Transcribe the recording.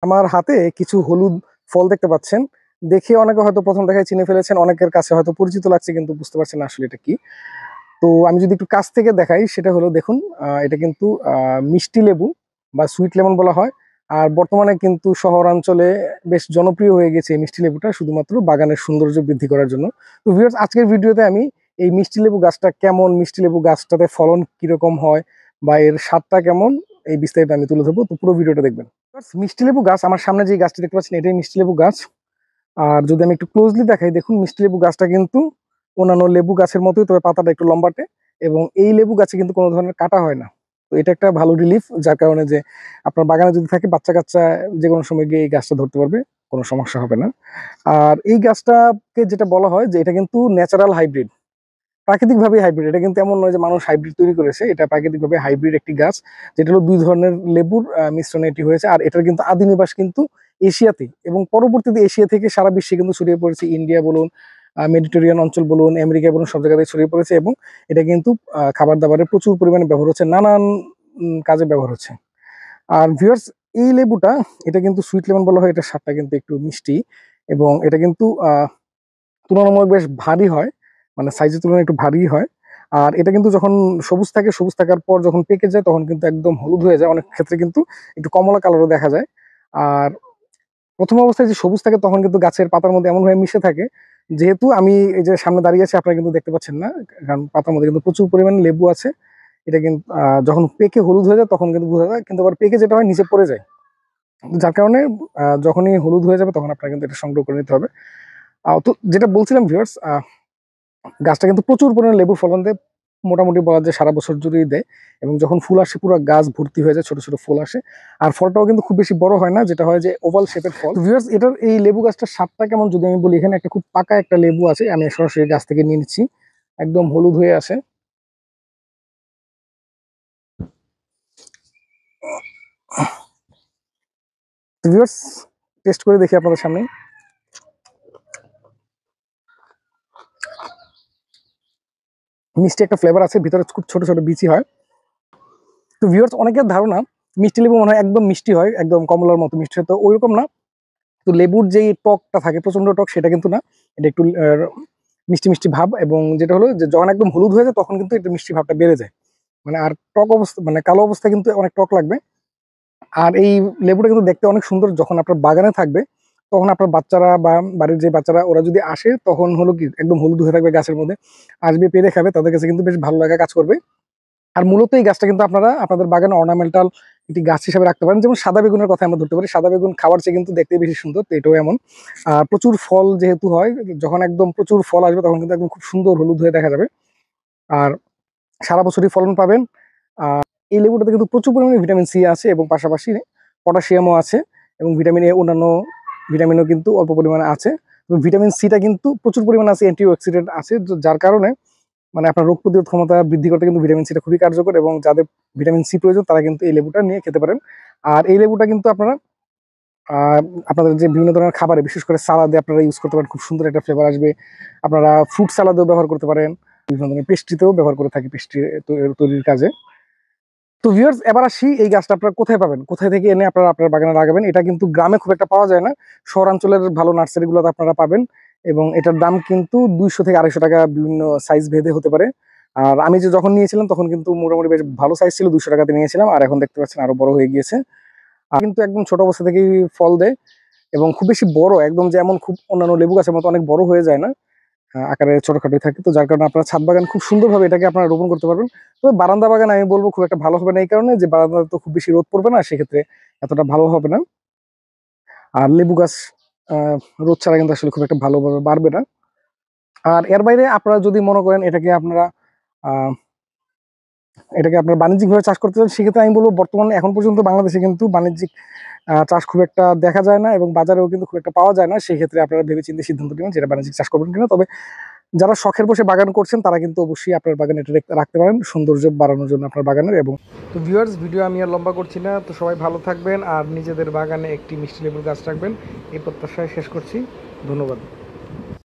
আমার হাতে কিছু হলুদ ফল দেখতে পাচ্ছেন। দেখে অনেকে হয়তো প্রথম দেখায় চিনে ফেলেছেন, অনেকের কাছে হয়তো পরিচিত লাগছে কিন্তু বুঝতে পারছেন না আসলে এটা কি। তো আমি যদি একটু কাছ থেকে দেখাই সেটা হলো দেখুন, এটা কিন্তু মিষ্টি লেবু বা সুইট লেমন বলা হয়। আর বর্তমানে কিন্তু শহরাঞ্চলে বেশ জনপ্রিয় হয়ে গেছে এই মিষ্টি লেবুটা, শুধুমাত্র বাগানের সৌন্দর্য বৃদ্ধি করার জন্য। তো ভিউয়ার্স, আজকের ভিডিওতে আমি এই মিষ্টি লেবু গাছটা কেমন, মিষ্টি লেবু গাছটাতে ফলন কিরকম হয় বা এর স্বাদটা কেমন, এই বিস্তারিত আমি তুলে ধরবো। তো পুরো ভিডিওটা দেখবেন। মিষ্টি লেবু গাছ, আমার সামনে যে গাছটি দেখতে পাচ্ছেন এটাই মিষ্টি লেবু গাছ। আর যদি আমি একটু ক্লোজলি দেখাই, দেখুন মিষ্টি লেবু গাছটা কিন্তু অন্যান্য লেবু গাছের মতোই, তবে পাতাটা একটু লম্বাটে, এবং এই লেবু গাছে কিন্তু কোনো ধরনের কাটা হয় না। তো এটা একটা ভালো রিলিফ, যার কারণে যে আপনার বাগানে যদি থাকে বাচ্চা কাচ্চা যে কোনো সময় গিয়ে এই গাছটা ধরতে পারবে, কোনো সমস্যা হবে না। আর এই গাছটাকে যেটা বলা হয় যে এটা কিন্তু ন্যাচারাল হাইব্রিড, প্রাকৃতিকভাবে হাইব্রিড। এটা কিন্তু এমন নয় যে মানুষ হাইব্রিড তৈরি করেছে, এটা প্রাকৃতিকভাবে হাইব্রিড একটি গাছ, যেটা হলো দুই ধরনের লেবুর মিশ্রণে এটি হয়েছে। আর এটার কিন্তু আদি নিবাস কিন্তু এশিয়াতে, এবং পরবর্তীতে এশিয়া থেকে সারা বিশ্বে কিন্তু ছড়িয়ে পড়েছে। ইন্ডিয়া বলুন, মেডিটেরিয়ান অঞ্চল বলুন, আমেরিকা বলুন, সব জায়গায় ছড়িয়ে পড়েছে। এবং এটা কিন্তু খাবার দাবারে প্রচুর পরিমাণে ব্যবহার হচ্ছে, নানান কাজে ব্যবহার হচ্ছে। আর ভিউয়ার্স, এই লেবুটা, এটা কিন্তু সুইট লেমন বলা হয়, এটা স্বাদটা কিন্তু একটু মিষ্টি, এবং এটা কিন্তু তুলনামূলক বেশ ভারী হয়, মানে সাইজের তুলনায় একটু ভারী হয়। আর এটা কিন্তু যখন সবুজ থাকে, সবুজ থাকার পর যখন পেকে যায় তখন কিন্তু একদম হলুদ হয়ে যায়, অনেক ক্ষেত্রে কিন্তু একটু কমলা কালারও দেখা যায়। আর প্রথম অবস্থায় যে সবুজ থাকে তখন কিন্তু গাছের পাতার মধ্যে এমনভাবে মিশে থাকে, যেহেতু আমি এই যে সামনে দাঁড়িয়ে আছি আপনারা কিন্তু দেখতে পাচ্ছেন না, কারণ পাতার মধ্যে কিন্তু প্রচুর পরিমাণে লেবু আছে। এটা কিন্তু যখন পেকে হলুদ হয়ে যায় তখন কিন্তু বোঝা যায়, কিন্তু আবার পেকে যেটা হয় নিচে পড়ে যায়, যার কারণে যখনই হলুদ হয়ে যাবে তখন আপনারা কিন্তু এটা সংগ্রহ করে নিতে হবে। তো যেটা বলছিলাম ভিউয়ার্স, গাছটা কিন্তু প্রচুর পরিমাণে লেবু ফলন দেয়, মোটামুটি বলা যায় সারা বছর জুড়েই দেয়। এবং যখন ফুল আসে পুরো গাছ ভর্তি হয়ে যায়, ছোট ছোট ফুল আসে। আর ফলটাও কিন্তু খুব বেশি বড় হয় না, যেটা হয় যে ওভাল শেপের ফল। ভিউয়ার্স, এটার এই লেবু গাছটার স্বাদটা কেমন যদি আমি বলি, এখানে একটা খুব পাকা একটা লেবু আছে, আমি সরাসরি গাছ থেকে নিয়ে নিচ্ছি, একদম হলুদ হয়ে আসে। ভিউয়ার্স, টেস্ট করে দেখি আপনাদের সামনে। মিষ্টি একটা ফ্লেভার আছে, ভিতরে খুব ছোট ছোট বিচি হয়। তো ভিউয়ার্স, অনেকের ধারণা মিষ্টি লেবু মনে হয় একদম মিষ্টি হয়, একদম কমলার মতো মিষ্টি হয়, তো ওইরকম না। তো লেবুর যেই টকটা থাকে প্রচন্ড টক, সেটা কিন্তু না, এটা একটু মিষ্টি মিষ্টি ভাব। এবং যেটা হলো যে যখন একদম হলুদ হয়ে যায় তখন কিন্তু একটু মিষ্টি ভাবটা বেড়ে যায়, মানে আর টক অবস্থা, মানে কালো অবস্থা কিন্তু অনেক টক লাগবে। আর এই লেবুটা কিন্তু দেখতে অনেক সুন্দর, যখন আপনার বাগানে থাকবে তখন আপনার বাচ্চারা বা বাড়ির যে বাচ্চারা ওরা যদি আসে তখন হলো কি একদম হলুদ হয়ে থাকবে গাছের মধ্যে, আসবে পেরে খাবে, তাদের কাছে কিন্তু বেশ ভালো লাগা কাজ করবে। আর মূলত এই গাছটা কিন্তু আপনারা আপনাদের বাগানে অর্নামেন্টাল একটি গাছ হিসাবে রাখতে পারেন। যেমন সাদা বেগুনের কথা আমরা ধরতে পারি, সাদা বেগুন খাওয়ার চেয়ে কিন্তু দেখতে বেশি সুন্দর, তো এটাও এমন। প্রচুর ফল যেহেতু হয়, যখন একদম প্রচুর ফল আসবে তখন কিন্তু একদম খুব সুন্দর হলুদ হয়ে দেখা যাবে। আর সারা বছরই ফলন পাবেন। এই লেবুটাতে কিন্তু প্রচুর পরিমাণে ভিটামিন সি আছে, এবং পাশাপাশি পটাশিয়ামও আছে, এবং ভিটামিন এ, অন্যান্য ভিটামিনও কিন্তু অল্প পরিমাণে আছে। ভিটামিন সিটা কিন্তু প্রচুর পরিমাণে আছে, অ্যান্টিঅক্সিডেন্ট আছে, যার কারণে মানে আপনার রোগ প্রতিরোধ ক্ষমতা বৃদ্ধি করতে কিন্তু ভিটামিন সিটা খুবই কার্যকর। এবং যাদের ভিটামিন সি প্রয়োজন তারা কিন্তু এই লেবুটা নিয়ে খেতে পারেন। আর এই লেবুটা কিন্তু আপনারা আহ, আপনাদের যে বিভিন্ন ধরনের খাবারে, বিশেষ করে সালাদে আপনারা ইউজ করতে পারেন, খুব সুন্দর একটা ফ্লেভার আসবে। আপনারা ফ্রুট সালাদেও ব্যবহার করতে পারেন, বিভিন্ন ধরনের পেস্ট্রিতেও ব্যবহার করে থাকি, পেস্ট্রি তৈরির কাজে। তো ভিউয়ার্স, এবার আসি এই গাছটা আপনারা কোথায় পাবেন, কোথায় থেকে এনে আপনারা আপনার বাগানে লাগাবেন। এটা কিন্তু গ্রামে খুব একটা পাওয়া যায় না, শহরাঞ্চলের ভালো নার্সারিগুলোতে আপনারা পাবেন। এবং এটার দাম কিন্তু 200 থেকে 250 টাকা, বিভিন্ন সাইজ ভেদে হতে পারে। আর আমি যে যখন নিয়েছিলাম তখন কিন্তু মোটামুটি বেশ ভালো সাইজ ছিল, 200 টাকাতে নিয়েছিলাম। আর এখন দেখতে পাচ্ছেন আরো বড় হয়ে গিয়েছে। আর কিন্তু একদম ছোট অবস্থা থেকেই ফল দেয়, এবং খুব বেশি বড় একদম যেমন খুব অন্যান্য লেবু গাছের মতো অনেক বড় হয়ে যায় না, আকারে ছোটখাটোই থাকে। তো যার কারণে আপনার ছাদ বাগান খুব সুন্দরভাবে এটাকে আপনারা রোপণ করতে পারবেন। তবে বারান্দা বাগান আমি বলবো খুব একটা ভালো হবে না, এই কারণে যে বারান্দা তো খুব বেশি রোদ পড়বে না, সেক্ষেত্রে এতটা ভালো হবে না। আর লেবু গাছ আহ রোদ ছাড়া কিন্তু আসলে খুব একটা ভালোভাবে বাড়বে না। আর এর বাইরে আপনারা যদি মনে করেন আহ এটাকে আপনারা বাণিজ্যিকভাবে চাষ করতে চান, সেক্ষেত্রে আমি বলবো বর্তমানে এখন পর্যন্ত বাংলাদেশে কিন্তু বাণিজ্যিক চাষ খুব একটা দেখা যায় না, এবং বাজারেও কিন্তু খুব একটা পাওয়া যায় না। সেই ক্ষেত্রে আপনারা ভেবেচিন্তে সিদ্ধান্ত নেবেন যেটা বাণিজ্যিক চাষ করবেন কিনা। তবে যারা শখের বসে বাগান করছেন তারা কিন্তু অবশ্যই আপনার বাগানে এটা রাখতে পারেন, সৌন্দর্য বাড়ানোর জন্য আপনার বাগানের। এবং তো ভিউয়ার্স, ভিডিও আমি আর লম্বা করছি না, তো সবাই ভালো থাকবেন আর নিজেদের বাগানে একটি মিষ্টি লেবুর গাছ রাখবেন, এই প্রত্যাশায় শেষ করছি। ধন্যবাদ।